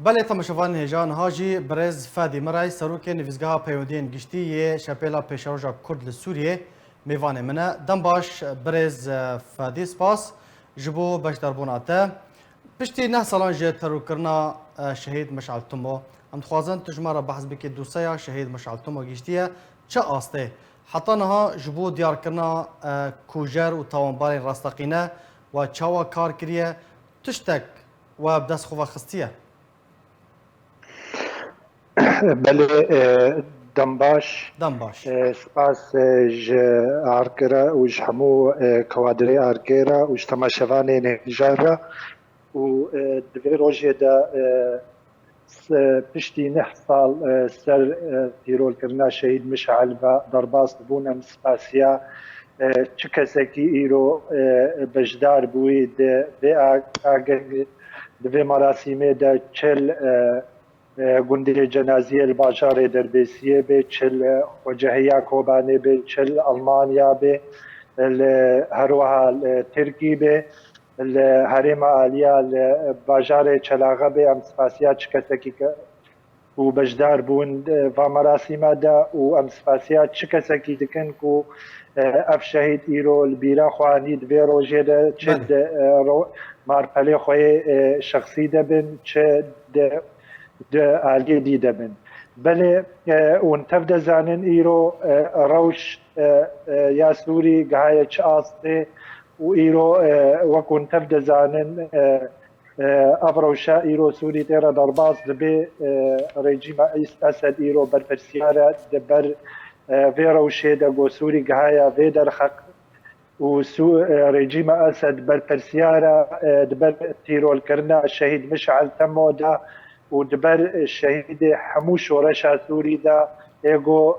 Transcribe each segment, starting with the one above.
بله تماشاوان هجان هاجی برز فادی مرای سروک نویزگاه پیوندین گشتی شپیلا پیشاروجا کرد لسوریه میوان منه دم باش برز فادی سپاس جبو بشداربوناته پشتی نه سالان جه ترو کرنا شهید مشعل تمو ام خوازن تجمع بحث بکی دوسیا شهید مشعل تمو گشتیه چه آسته حتی نها جبو دیار کرنا کوجر و تاوانبار راستقینه و چاوا کار کریه تشتک و بدست خواه خستیه بله دمباش سپاس ج آرکرا وج همو کوادری آرکرا وج تماشاوان نجارا و دوی روژه دا پشتی 9 سال سر تیرول کرنا شهید مشعل با درباس بونم سپاسیا چه کسکی ایرو بجدار بوی دوی مراسمه دا چل گنده جنازی الباشار دربیسیه به چل وجهیا کوبانه به چل المانیا به هروها ترکی به الهرم عالیا الباشار چلاغه به ام سپاسیا چکسکی و بجدار بون و مراسم دا و ام سپاسیا چکسکی دکن کو اف شهید ایرو البیرا خوانی دوی روژه دا چه مارپلی خوی شخصی دبن چه عالی دیده من بله اون تفد زانن ایرو روش یا سوری گهای چه آسته و ایرو وکون تفد زانن افروشا ایرو سوری تیرا درباس دبی رژیم اسد ایرو برپرسیاره دبر وی روشه دگو سوری گهای وی در حق و رژیم اسد برپرسیاره دبر تیرول کرنا شهید مشعل تمو دا و دبر شهید همو شورش سوری دا ایگو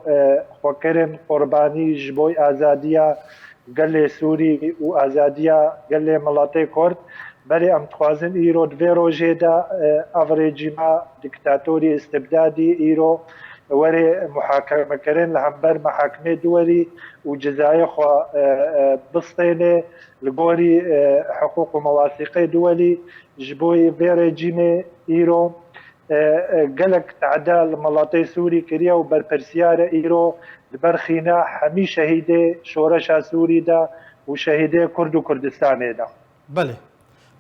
خوکرن قربانی جبوی آزادیا گل سوری و آزادیا گل ملاته کرد بله ام تخوازن ایرو دوی روژه دا او رژیما دیکتاتوری استبدادی ایرو وری محاکمه کرن لهمبر محاکمه دوری و جزای خو بسطینه لگوری حقوق و مواثیقه دولی جبوی وی رژیم ایرو قلق تعدال ملاطي سوري كريا وبربرسيارة إيرو البرخينا حمي شهيدة شورشا سوري دا وشهيدة كرد وكردستان دا بله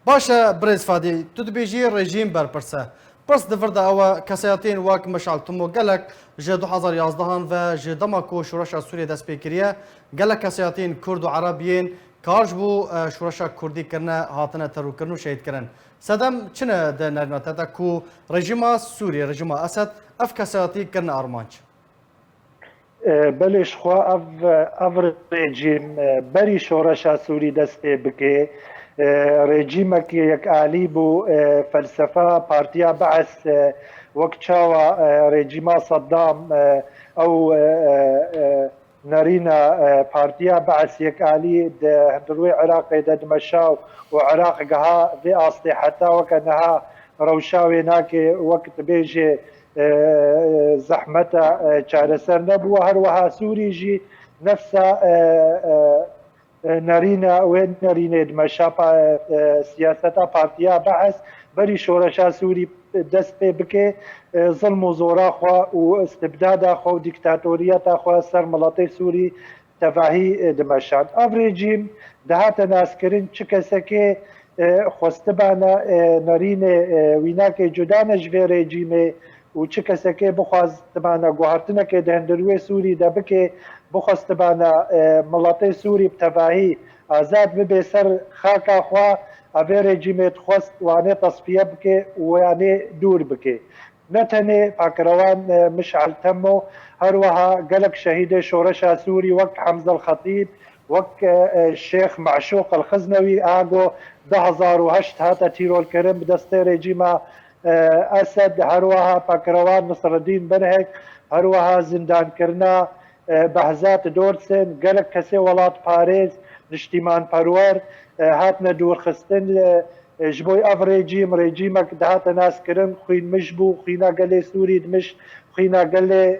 باشا بريز فادي تدبيجي رجيم بربرسا برس دفردا أو كسياتين واك مشعل تمو قلق جي 2011 و جي دماكو شورشا سوري دست بكريا قلق كسياتين كرد وعربيين کارج بو شورشا کردی کرنا هاتنه ترو کرنو شهید کرن سدم چنه ده نرناته تا کو رژیم سوریه رژیم اسد اف کساتی کرنا ارمانچ بلش خو اف رژیم بری شورشا سوری دسته بکه رژیم که یک عالی بو فلسفه پارتیا بعث وقت چاوا رژیم صدام او نرينا بارتيا بعث يكالي هندروي عراق دمشاو وعراق قها في اصلي حتى وكانها روشاوي ناكي وقت بيجي زحمتا شارسر نبو هروها سوري جي نفسها نرينا وين نرينا دمشا سياستا بارتيا بعث بري شورشا سوري دست بکه ظلم و زورا خوا و استبداد خوا و دیکتاتوریت خوا سر ملاطی سوری تفاهی دمشان اف رژیم دهات ناس کرن چه کسی که خواستبانا نرین ویناک جدان جوی رژیم و چه کسی که بخواستبانا گوهرتنه که دهندروی سوری دبکه بخواستبانا ملاطی سوری بتفاهی آزاد ببه سر خاکا خوا اوی رژیمت خواست وانه تصفیه بکه وانه دور بکه نتنه پاکروان مشعل تمو هروها قلق شهید شورشا سوری وقت حمزه الخطيب وقت الشيخ معشوق الخزنوي آگو 2008 هاتا تيرول کرم بدست رژیم اسد هروها پاکروان نصر الدين بنهك هروها زندان کرنا بهزات دورسن قلق کسی ولات پاریز نشتیمان پرور هاتنا دور خستن جبوي اف رژیمك دهات ناس كرن خوين مشبو خوينا قال سوري دمشق خوينا قال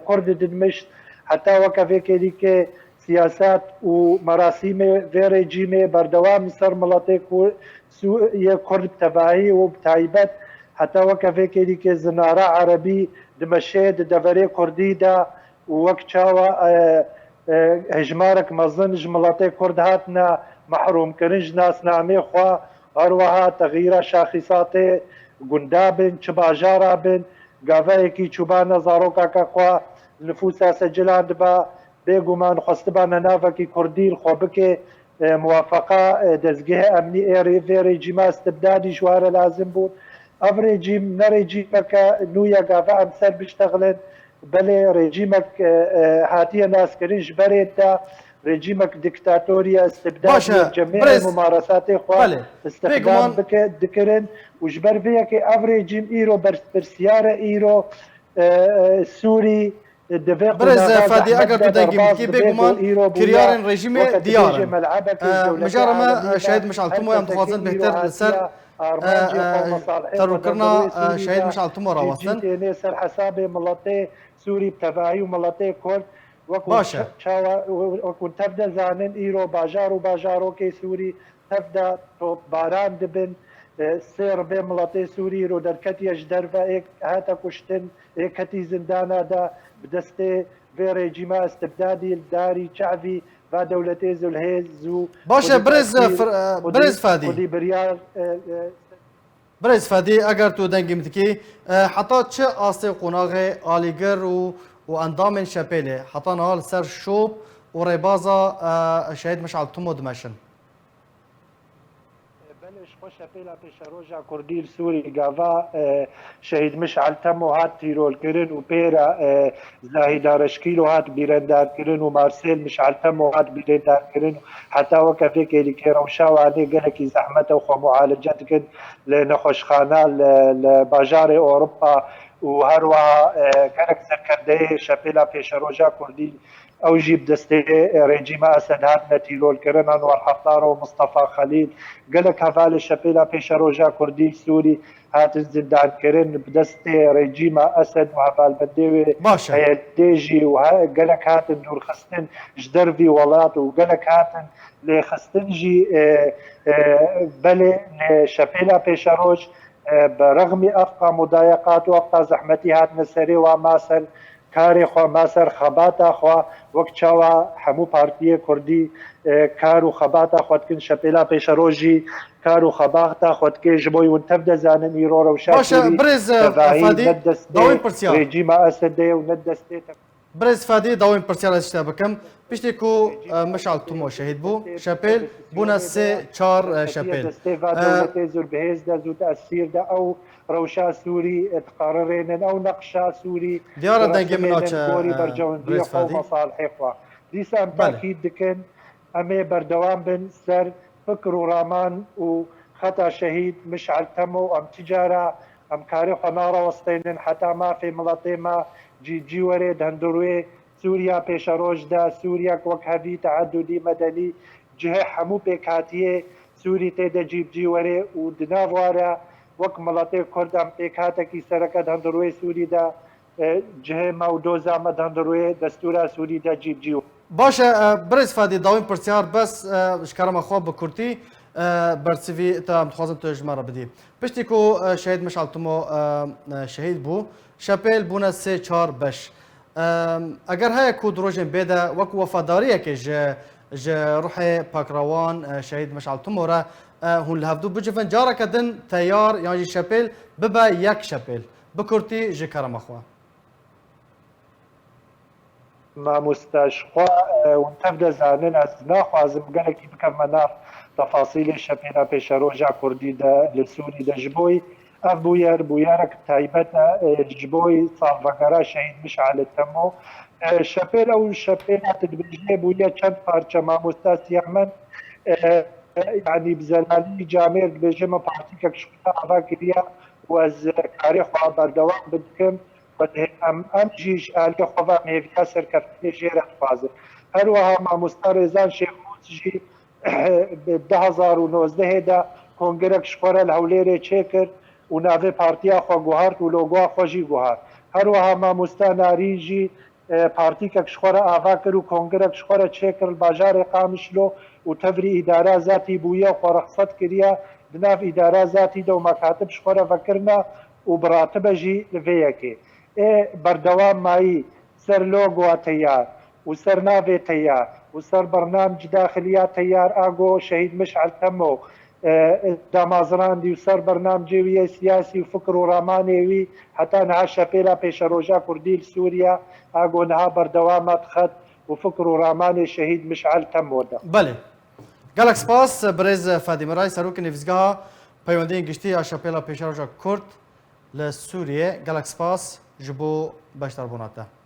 كرد دمشق حتى وكفي كيديك سياسات ومراسم في رژیم بردوام سر ملاتي كرد تبعي وبتايبت حتى وكفيكي كي زنارة عربي دمشيد دفري كردي دا وكتشاوا هجمارك مزن جملاتي كرد هاتنا محروم كرنج ناس نامي خوا هروها تغيير شاخصاتي قندابن چباجارابن قافايكي چوبانا زاروكا كاكوا نفوسا سجلان دبا بيقومان خستبانا نافكي كردي الخوبكي موافقة دزگه امني ايري في ريجيما استبدادي جوار لازم بود اف ريجيم نريجيمك نويا قافا امثال بيشتغلن بلي ريجيمك هاتيه ناس كرنج بريتا ريجيمك ديكتاتوريا استبداد جميع الممارسات اخوان استخدام بك ذكرن وجبر فيك اف ريجيم ايرو برسياره ايرو سوري برز فادي اگر تو دنگی کی بگمان کریارن رژیم دیارن مجرم شاهد مشعل تمو ام تخوازن بهتر لسر ترو کرنا شاهد مشعل تمو راوستن سر حساب ملاتي سوري بتبعي وملاتي كرد باشا وكون تبدا زانن ايرو باجارو كي سوري تبدا باران دبن سير بين ملاتي سوري رو دركتي اجدرفا ايك هاتا كشتن ايكتي زندانا دا بدستي في ريجيما استبدادي الداري شعبي و دولتي زلهيز باشا برز فادي برز فادي اگر تو دنگی متکی حتی چه آسته قناغ آلیگر و اندام شپیله حتی نهال سر شوب و ریبازا شهید مشعل تمو دمشن شپیلا پیشروجا کردی سوری گاوا شهید مشعل تمو هات تیرول کرن و پیرا زاهی دارشکیلو هات بیرندار کرن و مارسیل مشعل تمو هات بیرندار کرن حتی وکفی که لیکر و شاوانی گلکی زحمت و خو معالجت کن لنخوشخانه لباجار اوروبا و هروها گلک زرکرده شپیلا پیشروجا کردی او جيب دستي ريجيم اسد هات نتيلول كرن انور حفار ومصطفى خليل قالك هفال الشبيله بيشروجا كردي سوري هات الزندان كرن بدستي ريجيم اسد وهفال بديوي باشا ديجي وقالك هات ندور خستن جدرفي ولات وقالك هات لخستنجي بلي شبيله بيشروج برغم افقى مضايقات وافقى زحمتي هات نسري وماسل کاری خو ماسر خباتا خو وقت چاوا همو پارتی کردی کارو خباتا خود کن شپیلا پیش روجی کارو خباتا خود که جبوی و تبدا زانن ایرو رو شاکری باشا برز فادي داوين برسيال ريجيم اسد وندستي برز فادي داوين برسيال اشتبكم بيشتي كو مشعل تمو شهيد بو شابيل بونا سي چار شابيل زور بهز دا زو تاثير دا او روشا سوري تقررين او نقشا سوري ديارة دنگي مناچ برز فادي مصالح اخوة ديس ام تاكيد دكن امي بردوام بن سر فكر ورامان وخطا شهيد مشعل تمو ام تجارة ام كاري خنارة وسطين حتى ما في ملطيمة جي ورد هندروي سوريا پیشروج دا سوريا وكهدي تعددي مدني جهه حمو بكاتيه سوري تيدا جي وري ودنافوارا وك ملاتي كردام بكاتا كي سركت هندروي سوري دا جهه مودوزا مد هندروي دستورا سوري دا جي باشا برز فادي داوين برسيار بس شكرا خواب بكورتي برسيفي تا متخوازن تو جمارة بدي بشتيكو شهيد مشعل تمو شهيد بو شابيل بونا سي چار بش اگر های کود روزن بیده وقت وفاداریه که ج روح پاکروان شهید مشعل تموره هون لهفدو بجفن جارا کدن تیار یعنی شپیل ببا یک شپیل بکرتی ج کرم اخوان ما مستشقى ونتبدا زانن از ناخوازم قالك بكم مناف تفاصيل الشبيله بيشروجا كردي دا للسوري دا جبوي بويارك تايبتا جبوي صافقرا شهيد مشعل التمو شبيل او شبيله تدبجي بويا چند پارچه ما مستاس يعمل يعني بزلالي جامير بجمع بارتيكك شكرا عفا كريا واز كاري خواه بردوان بدكم ام جيش آلي خواه ميفيا سركفتي جيرت فازر هروها ما مستارزان شيخ موسجي ب 2019 دا کنگرک شخوره الهوليري چکر و ناوه پارتیا خو گوهارت و لوگوها خوشی گوهار هر وها ما مستاناری جی پارتی که شخوره آوا کر و کنگرک شخوره چکر الباجار قامشلو و تفری اداره ذاتی بویا و رخصت کریا دناف اداره ذاتی دو مکاتب شخوره فکرنا و براتبه جی لویەکێ بەردەوام مایی سەر لۆگۆ تەیار و سەر ناوێ تەیار و سەر بەرنامج داخلیا تەیار ئاگۆ شەهید مشعل تەمۆ دامازراندی و سەر بەرنامجێویە سیاسی و فکر و ڕامانێوی هەتا نەها شەپێلا پێشەڕۆژا کوردی سووریا ئاگۆ نەها بەردەوامات خەت و فکر و ڕامانێ شەهید مشعل تەمۆدا. بله گەلک سپاس برێز فەدی مەرای سەرۆکی نێڤیزگەها پەیوەندیên گشتî ya şapêla pêşeroja Kurd li Sûriyê gelek spas ji bo beşdarbûna te.